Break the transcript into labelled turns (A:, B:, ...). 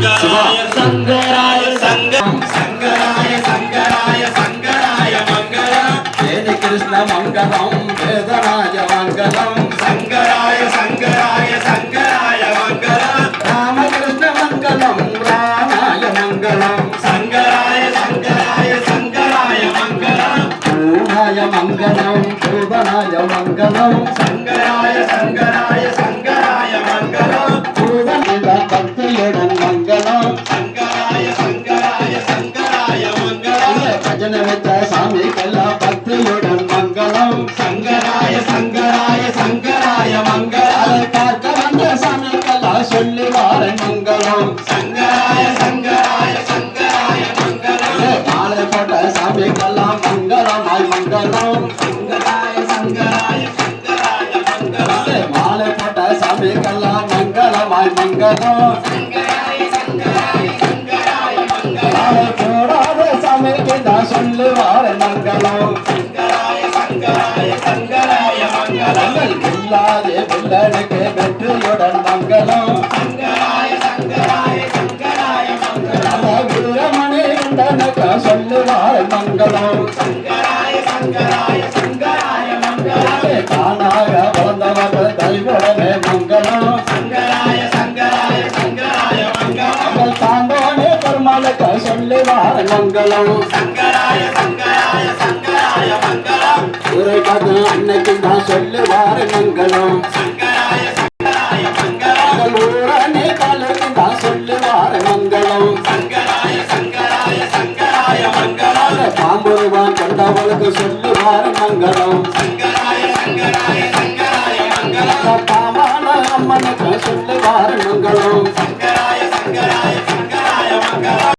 A: மங்களாய சங்கராய சங்கராய சங்கராய சங்கராய மங்களம்
B: தேனி கிருஷ்ண மங்களம் வேதராஜ மங்களம்
A: சங்கராய சங்கராய சங்கராய மங்களம்
B: ராமகிருஷ்ண மங்களம் ராமாய மங்களம்
A: சங்கராய சங்கராய சங்கராய மங்களம்
B: பூனாய மங்களம் பூதனாய மங்களம்
A: சங்கராய சங்கராய சங்கராய மங்களம்
B: பூதனிட பக்தியுடன் மங்களம்
A: சங்கராய சங்கராய சங்கராய மங்களம்
B: பஜனை வச்ச சாமிக்கெல்லாம் பக்தியுடன் மங்களம்
A: சங்கராய சங்கராய சங்கராய மங்களம்
B: அதை பார்க்க வந்த சாமிக்கெல்லாம் சொல்லி வார மங்களம்
A: சங்கராய சங்கராய சங்கராய மங்களம்
B: மாலை போட்ட சாமிக்கெல்லாம் மங்களமாய் மங்களம்
A: சங்கராய சங்கராய சங்கராய மங்களம்
B: மாலை போட்ட சாமிக்கெல்லாம் மங்களமாய் மங்களம்
A: சங்கராய சங்கராய சங்கராய மங்களம்
B: மாலை போடாத சாமிக்கு தான் சொல்லி வார மங்களம்
A: சங்கராய சங்கராய சங்கராய மங்களம்
B: இல்லாதே பிள்ளனுக்கு வெற்றியுடன் மங்களம்
A: சங்கராய சங்கராய சங்கராய மங்களம்
B: வீரமணி உண்டனுக்கு சொல்லி வார மங்களம்
A: சங்கராய சங்கராய சங்கராய மங்களம்
B: தானாக வளர்ந்தவர் தெய்வமே மங்களம்
A: சங்கராய சங்கராய சங்கராய மங்களம்
B: தாண்டோனே பெருமாளுக்கு சொல்லி வார மங்களம்
A: சங்கராய சங்கராய சங்கராய மங்களம்
B: ஒரு கதை அன்னைக்கு தான் சொல்லி வார மங்களம்
A: சங்கராய